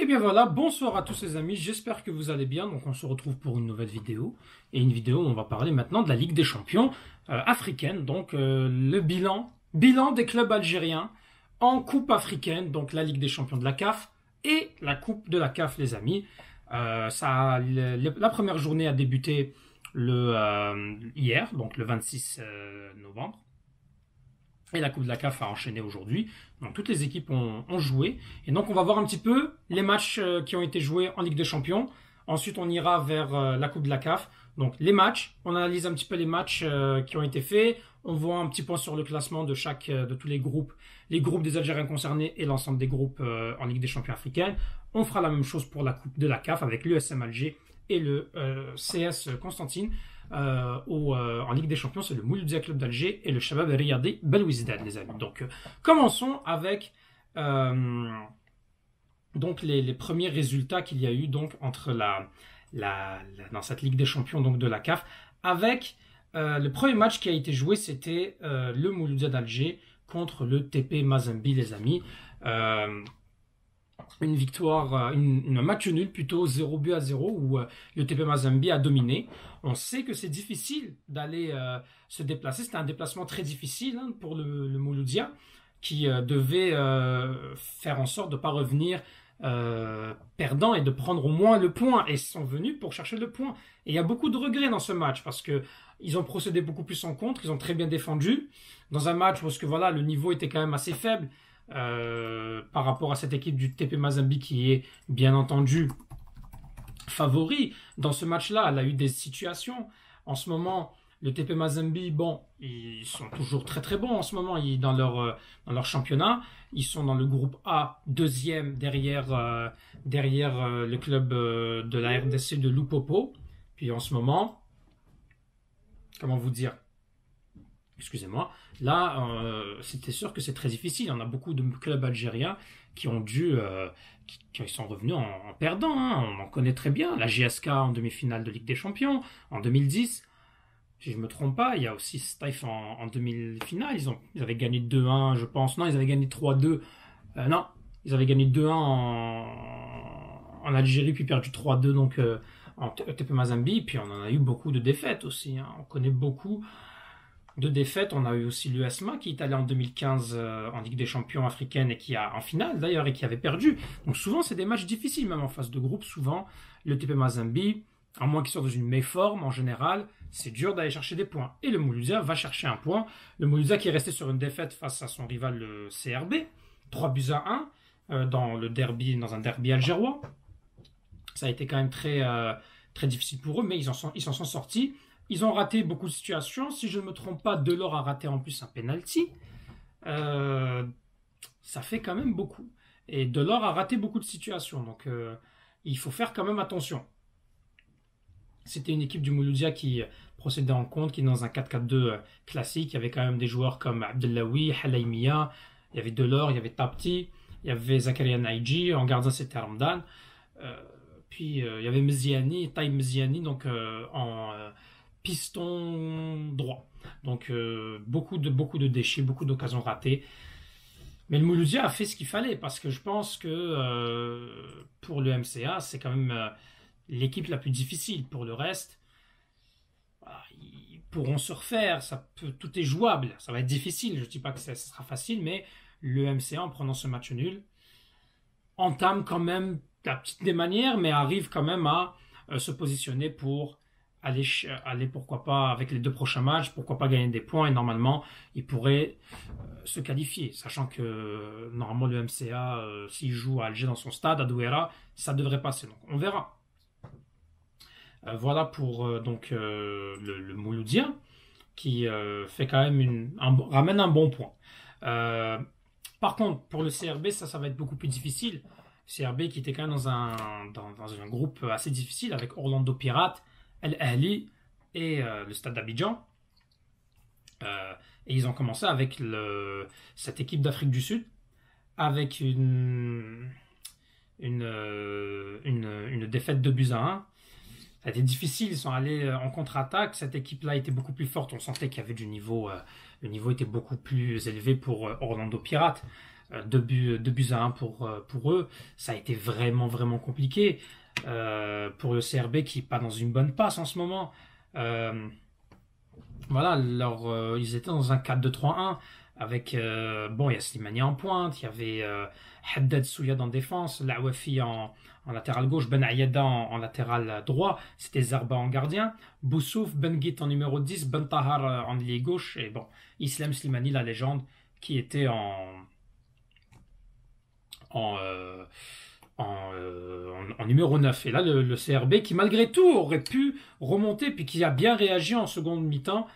Et bien voilà, bonsoir à tous les amis, j'espère que vous allez bien. Donc on se retrouve pour une nouvelle vidéo. Et une vidéo où on va parler maintenant de la Ligue des Champions africaine. Donc le bilan des clubs algériens en Coupe africaine. Donc la Ligue des Champions de la CAF et la Coupe de la CAF les amis. La première journée a débuté hier, donc le 26 novembre. Et la Coupe de la CAF a enchaîné aujourd'hui. Donc toutes les équipes ont joué. Et donc on va voir un petit peu les matchs qui ont été joués en Ligue des Champions. Ensuite on ira vers la Coupe de la CAF. Donc les matchs, on analyse un petit peu les matchs qui ont été faits. On voit un petit point sur le classement de tous les groupes des Algériens concernés et l'ensemble des groupes en Ligue des Champions africaine. On fera la même chose pour la Coupe de la CAF avec l'USM Alger et le CS Constantine. En Ligue des Champions, c'est le Mouloudia Club d'Alger et le Shabab Riyadi Belouizdad, les amis. Donc, commençons avec donc les premiers résultats qu'il y a eu donc entre dans cette Ligue des Champions donc de la CAF. Avec le premier match qui a été joué, c'était le Mouloudia d'Alger contre le TP Mazembe, les amis. Une victoire, un match nul plutôt 0-0 où le TP Mazembe a dominé. On sait que c'est difficile d'aller se déplacer. C'était un déplacement très difficile pour le Mouloudia qui devait faire en sorte de ne pas revenir perdant et de prendre au moins le point. Et ils sont venus pour chercher le point. Et il y a beaucoup de regrets dans ce match parce que ils ont procédé beaucoup plus en contre. Ils ont très bien défendu dans un match parce que voilà, le niveau était quand même assez faible. Par rapport à cette équipe du TP Mazembe qui est bien entendu favori dans ce match-là. Elle a eu des situations. En ce moment, le TP Mazembe, bon, ils sont toujours très très bons en ce moment dans leur championnat. Ils sont dans le groupe A, deuxième derrière le club de la RDC de Lupopo. Puis en ce moment, comment vous dire? Excusez-moi, là, c'était sûr que c'est très difficile. Il y en a beaucoup de clubs algériens qui ont qui sont revenus en perdant. On en connaît très bien. La GSK en demi-finale de Ligue des Champions en 2010. Si je ne me trompe pas, il y a aussi Staif en demi-finale. Ils avaient gagné 2-1, je pense. Non, ils avaient gagné 3-2. Non, ils avaient gagné 2-1 en Algérie, puis perdu 3-2 donc en TP Mazembe. Puis on en a eu beaucoup de défaites aussi. On connaît beaucoup de défaites. On a eu aussi l'USMA qui est allé en 2015 en Ligue des Champions africaine et qui a en finale d'ailleurs et qui avait perdu. Donc souvent c'est des matchs difficiles même en phase de groupe. Souvent le TP Mazembe, à moins qu'ils soient dans une méforme en général, c'est dur d'aller chercher des points. Et le Mouloudia va chercher un point. Le Mouloudia qui est resté sur une défaite face à son rival le CRB, 3-1 dans un derby algérois. Ça a été quand même très difficile pour eux, mais ils s'en sont sortis. Ils ont raté beaucoup de situations. Si je ne me trompe pas, Delors a raté en plus un penalty. Ça fait quand même beaucoup. Et Delors a raté beaucoup de situations. Donc, il faut faire quand même attention. C'était une équipe du Mouloudia qui procédait en compte, qui est dans un 4-4-2 classique. Il y avait quand même des joueurs comme Abdellaoui, Halaimia. Il y avait Delors, il y avait Tapti. Il y avait Zakaria Naïdji. En gardien, c'était Ramdan. Puis, il y avait Mziani, Taïm Mziani, donc en piston droit. Donc beaucoup de déchets, beaucoup d'occasions ratées. Mais le Mouloudia a fait ce qu'il fallait parce que je pense que pour le MCA, c'est quand même l'équipe la plus difficile. Pour le reste, voilà, ils pourront se refaire. Tout est jouable. Ça va être difficile. Je ne dis pas que ça sera facile, mais le MCA, en prenant ce match nul, entame quand même la petite des manières, mais arrive quand même à se positionner pour aller pourquoi pas avec les deux prochains matchs, pourquoi pas gagner des points et normalement ils pourraient se qualifier, sachant que normalement le MCA s'il joue à Alger dans son stade à Douera, ça devrait passer, donc on verra. Voilà pour donc le Mouloudia qui fait quand même ramène un bon point. Par contre pour le CRB ça va être beaucoup plus difficile. CRB qui était quand même dans un groupe assez difficile avec Orlando Pirates, El Ahly et le Stade d'Abidjan. Et ils ont commencé avec cette équipe d'Afrique du Sud avec une défaite de 2-1. Ça a été difficile, ils sont allés en contre-attaque. Cette équipe-là était beaucoup plus forte. On sentait qu'il y avait du niveau. Le niveau était beaucoup plus élevé pour Orlando Pirates. 2 buts à 1 pour eux. Ça a été vraiment, vraiment compliqué. Pour le CRB qui n'est pas dans une bonne passe en ce moment. Voilà, ils étaient dans un 4-2-3-1 avec, bon, il y a Slimani en pointe, il y avait Haddad Souyad en défense, Lawafi en latéral gauche, Ben Ayada en latéral droit, c'était Zarba en gardien, Boussouf, Ben Guit en numéro 10, Ben Tahar en ailier gauche, et bon, Islam Slimani, la légende, qui était en, euh, en numéro 9. Et là, le CRB, qui malgré tout aurait pu remonter, puis qui a bien réagi en seconde mi-temps,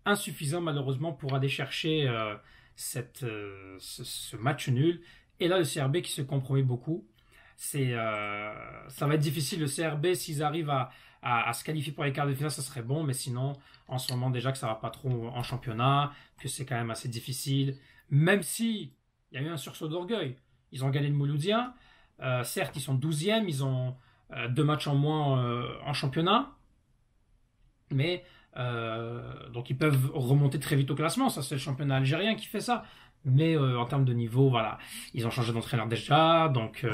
insuffisant malheureusement pour aller chercher ce match nul. Et là, le CRB qui se compromet beaucoup. Ça va être difficile. Le CRB, s'ils arrivent à se qualifier pour les quarts de finale, ça serait bon. Mais sinon, en ce moment, déjà que ça va pas trop en championnat, que c'est quand même assez difficile. Même si il y a eu un sursaut d'orgueil. Ils ont gagné le Mouloudia. Certes, ils sont 12e. Ils ont 2 matchs en moins en championnat. Mais donc ils peuvent remonter très vite au classement. Ça, c'est le championnat algérien qui fait ça. Mais en termes de niveau, voilà, ils ont changé d'entraîneur déjà. Donc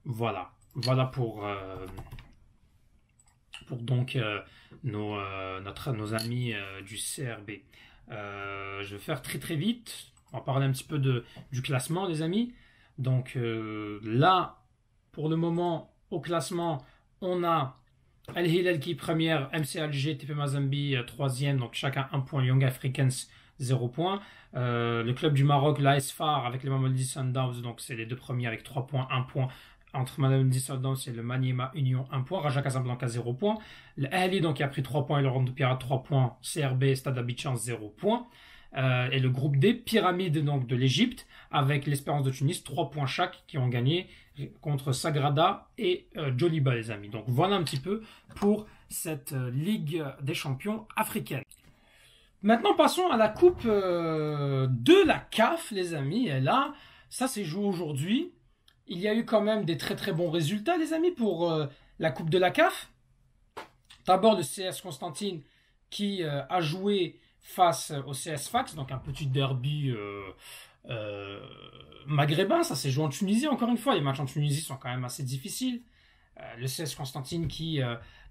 voilà, voilà pour donc nos amis du CRB. Je vais faire très très vite. On va parler un petit peu du classement, les amis. Donc là, pour le moment, au classement, on a Al Hilal qui est première, MC Alger, TP Mazembe troisième, donc chacun 1 point, Young Africans 0 point. Le club du Maroc, l'AS FAR avec les Mamelodi Sundowns, donc c'est les 2 premiers avec 3 points, 1 point. Entre Mamelodi Sundowns et le Maniema Union 1 point, Raja Casablanca 0 point. Le Ahli donc qui a pris 3 points et le Rondo Pirate 3 points, CRB Stade Abidjan 0 point. Et le groupe D, Pyramide donc de l'Égypte avec l'Espérance de Tunis, 3 points chaque qui ont gagné contre Sagrada et Djoliba, les amis. Donc voilà un petit peu pour cette Ligue des champions africaine. Maintenant passons à la coupe de la CAF, les amis. Et là, ça s'est joué aujourd'hui. Il y a eu quand même des très très bons résultats, les amis, pour la coupe de la CAF. D'abord le CS Constantine qui a joué face au CS Fax, donc un petit derby maghrébin. Ça s'est joué en Tunisie encore une fois. Les matchs en Tunisie sont quand même assez difficiles. Le CS Constantine qui,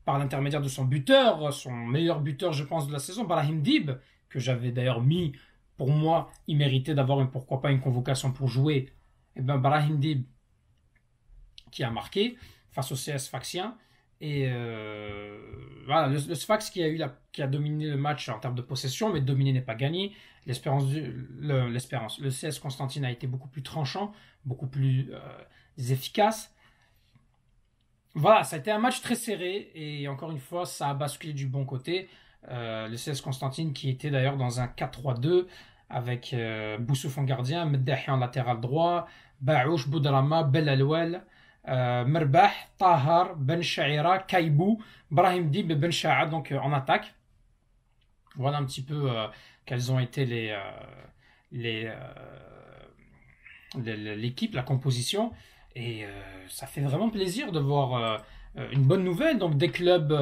par l'intermédiaire de son buteur, son meilleur buteur je pense de la saison, Brahim Dib, que j'avais d'ailleurs mis, pour moi, il méritait d'avoir pourquoi pas une convocation pour jouer. Et bien Brahim Dib qui a marqué face au CS Faxien. Et voilà, le Sfax qui a dominé le match en termes de possession, mais dominer n'est pas gagné. Le CS Constantine a été beaucoup plus tranchant, beaucoup plus efficace. Voilà, ça a été un match très serré et encore une fois, ça a basculé du bon côté. Le CS Constantine qui était d'ailleurs dans un 4-3-2 avec Boussouf en gardien, Meddahi en latéral droit, Baouch, Boudrama, Belalwel, Merbah, Tahar, Ben Shaira, Kaibou, Brahim Dib et Ben Sha'a donc en attaque. Voilà un petit peu quelles ont été l'équipe, la composition. Et ça fait vraiment plaisir de voir une bonne nouvelle. Donc des clubs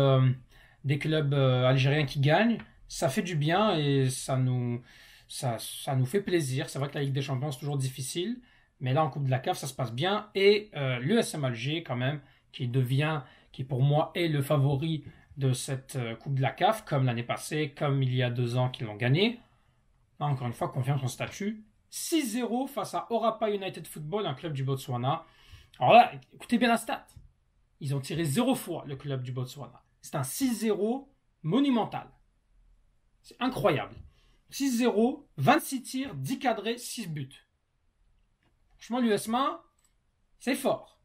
algériens qui gagnent, ça fait du bien et ça nous fait plaisir. C'est vrai que la Ligue des Champions c'est toujours difficile. Mais là, en Coupe de la CAF, ça se passe bien. Et l'USM Alger, quand même, qui pour moi est le favori de cette Coupe de la CAF, comme l'année passée, comme il y a 2 ans qu'ils l'ont gagné. Là, encore une fois, confirme son statut. 6-0 face à Orapa United Football, un club du Botswana. Alors là, écoutez bien la stat. Ils ont tiré 0 fois le club du Botswana. C'est un 6-0 monumental. C'est incroyable. 6-0, 26 tirs, 10 cadrés, 6 buts. Franchement, l'USMA, c'est fort.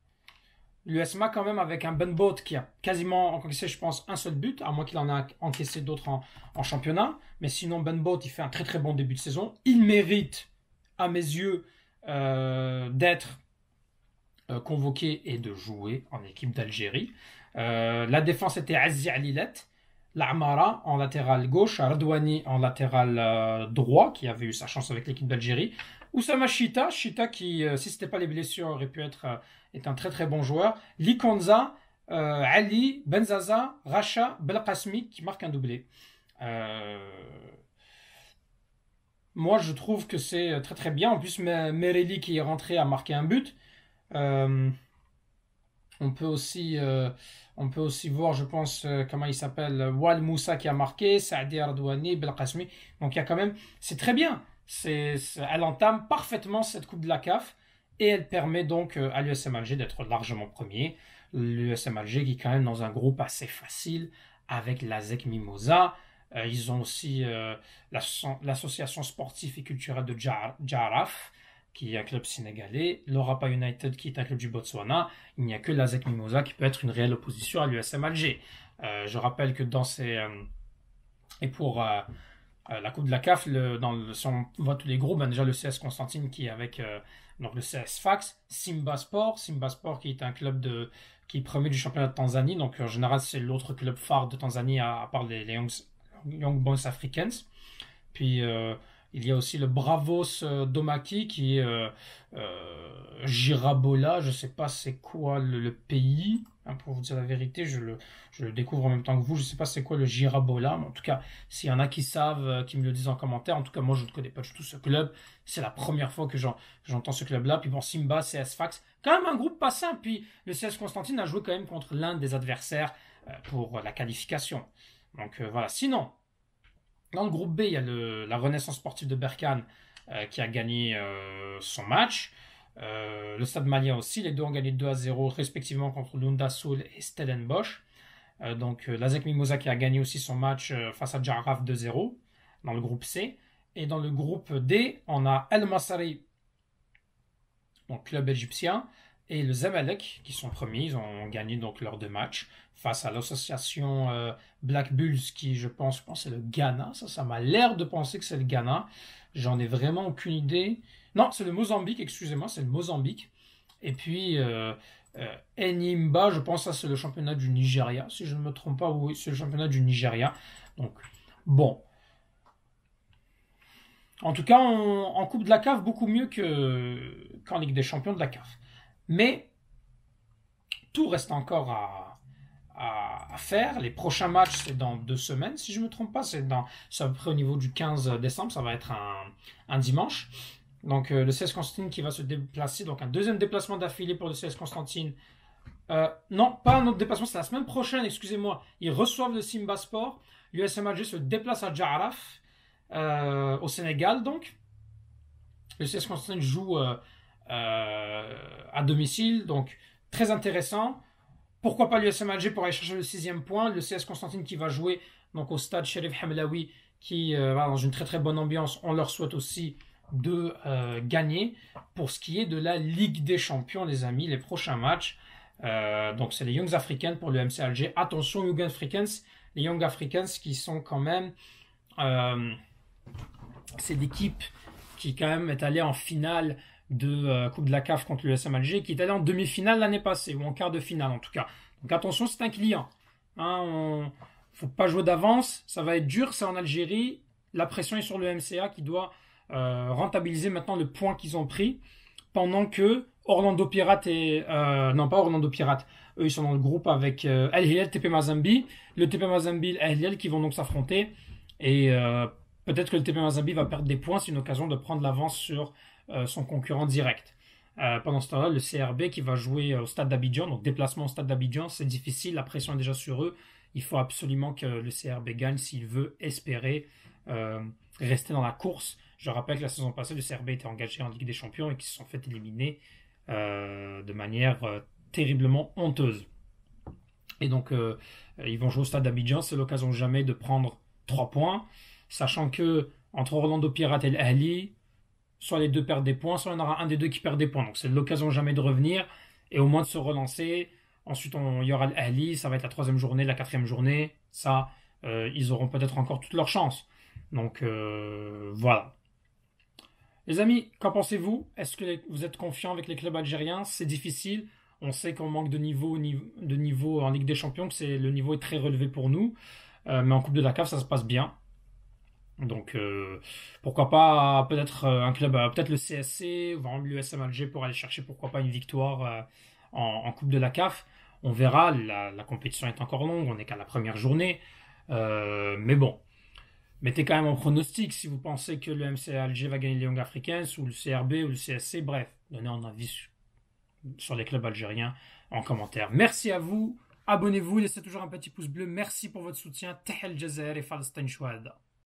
L'USMA, quand même, avec un Ben Boat qui a quasiment encaissé, je pense, un seul but, à moins qu'il en ait encaissé d'autres en championnat. Mais sinon, Ben Boat, il fait un très très bon début de saison. Il mérite, à mes yeux, d'être convoqué et de jouer en équipe d'Algérie. La défense était Azzi Alilet, L'Amara en latéral gauche, Radouani en latéral droit, qui avait eu sa chance avec l'équipe d'Algérie. Oussama Chita qui, si ce n'était pas les blessures, aurait pu être est un très très bon joueur. Likonza, Ali, Benzaza, Racha, Belqasmi qui marque un doublé. moi, je trouve que c'est très très bien. En plus, Merelli qui est rentré a marqué un but. Euh, on peut aussi, euh, on peut aussi voir, je pense, comment il s'appelle, Wal Moussa qui a marqué, Saadi Ardouani, Belkacemi. Donc il y a quand même, c'est très bien. Elle entame parfaitement cette Coupe de la CAF et elle permet donc à l'USM Alger d'être largement premier. L'USM Alger qui est quand même dans un groupe assez facile avec l'ASEC Mimosa. Ils ont aussi l'association sportive et culturelle de Jaraf, qui est un club sénégalais, l'Orapa United, qui est un club du Botswana. Il n'y a que l'ASEC Mimosa qui peut être une réelle opposition à l'USM Alger. Je rappelle que dans ces... et pour la Coupe de la CAF, si on voit tous les groupes, ben déjà le CS Constantine qui est avec donc le CS Fax, Simba Sport qui est un club qui est premier du championnat de Tanzanie. Donc en général, c'est l'autre club phare de Tanzanie à part les Young Boys Africans. Puis il y a aussi le Bravos Domaki qui est Girabola. Je ne sais pas c'est quoi le pays. Hein, pour vous dire la vérité, je le découvre en même temps que vous. Je ne sais pas c'est quoi le Girabola. Mais en tout cas, s'il y en a qui savent, qui me le disent en commentaire. En tout cas, moi, je ne connais pas du tout ce club. C'est la première fois que j'entends ce club-là. Puis bon, Simba, CS Fax. Quand même un groupe pas simple. Puis le CS Constantine a joué quand même contre l'un des adversaires pour la qualification. Donc voilà. Sinon, dans le groupe B, il y a la Renaissance sportive de Berkane qui a gagné son match. Le Stade Malien aussi. Les deux ont gagné 2-0 respectivement contre Lunda Soul et Stellenbosch. Donc l'ASEC Mimosa qui a gagné aussi son match face à Jarraf 2-0 dans le groupe C. Et dans le groupe D, on a El Massari, donc club égyptien, et le Zamalek qui sont premiers. Ils ont gagné donc leurs deux matchs face à l'association Black Bulls qui, je pense c'est le Ghana. Ça m'a l'air de penser que c'est le Ghana. J'en ai vraiment aucune idée. Non, c'est le Mozambique, excusez-moi, c'est le Mozambique. Et puis Enyimba, je pense que ça c'est le championnat du Nigeria. Si je ne me trompe pas, oui, c'est le championnat du Nigeria. Donc, bon. En tout cas, en Coupe de la CAF, beaucoup mieux qu'en Ligue des Champions de la CAF. Mais tout reste encore à faire. Les prochains matchs, c'est dans 2 semaines, si je ne me trompe pas. C'est à peu près au niveau du 15 décembre. Ça va être un dimanche. Donc, le CS Constantine qui va se déplacer. Donc, un deuxième déplacement d'affilée pour le CS Constantine. Non, pas un autre déplacement. C'est la semaine prochaine, excusez-moi. Ils reçoivent le Simba Sport. L'USM Alger se déplace à Jarraf. Au Sénégal, donc. Le CS Constantine joue à domicile, donc très intéressant. Pourquoi pas l'USM Alger pour aller chercher le 6e point. Le CS Constantine qui va jouer donc au stade Cherif Hamlaoui qui va dans une très très bonne ambiance. On leur souhaite aussi de gagner. Pour ce qui est de la Ligue des Champions, les amis, les prochains matchs. Donc c'est les Young Africans pour le MC Alger. Attention, Young Africans, les Young Africans qui sont quand même... c'est l'équipe qui quand même est allée en finale de Coupe de la CAF contre l'USM Alger, qui est allée en demi-finale l'année passée, ou en quart de finale en tout cas. Donc attention, c'est un client. Hein, faut pas jouer d'avance, ça va être dur, c'est en Algérie. La pression est sur le MCA qui doit rentabiliser maintenant le point qu'ils ont pris, pendant que Orlando Pirates et... non, pas Orlando Pirates. Eux, ils sont dans le groupe avec El Hilal, TP Mazembe. Le TP Mazembe et El Hilal qui vont donc s'affronter. Et peut-être que le TP Mazembe va perdre des points. C'est une occasion de prendre l'avance sur son concurrent direct. Pendant ce temps-là, le CRB qui va jouer au stade d'Abidjan. Donc déplacement au stade d'Abidjan, c'est difficile. La pression est déjà sur eux. Il faut absolument que le CRB gagne s'il veut espérer rester dans la course. Je rappelle que la saison passée, le CRB était engagé en Ligue des Champions et qu'ils se sont fait éliminer de manière terriblement honteuse. Et donc, ils vont jouer au stade d'Abidjan. C'est l'occasion jamais de prendre 3 points, sachant que entre Orlando Pirates et l'Ahli, soit les deux perdent des points, soit il y en aura un des deux qui perd des points. Donc, c'est l'occasion jamais de revenir et au moins de se relancer. Ensuite, il y aura l'Ahli. Ça va être la 3e journée, la 4e journée. Ça, ils auront peut-être encore toutes leurs chances. Donc, voilà. Les amis, qu'en pensez-vous? Est-ce que vous êtes confiants avec les clubs algériens? C'est difficile. On sait qu'on manque de niveau en Ligue des Champions, que le niveau est très relevé pour nous. Mais en Coupe de la CAF, ça se passe bien. Donc, pourquoi pas peut-être un club, peut-être le CSC, ou l'USM Alger pour aller chercher, pourquoi pas une victoire en Coupe de la CAF. On verra, la compétition est encore longue, on n'est qu'à la première journée. Mais bon. Mettez quand même en pronostic si vous pensez que le MC Alger va gagner les Young Africans ou le CRB ou le CSC. Bref, donnez un avis sur les clubs algériens en commentaire. Merci à vous. Abonnez-vous, laissez toujours un petit pouce bleu. Merci pour votre soutien. Tahel Jazair et Palestine Chouada.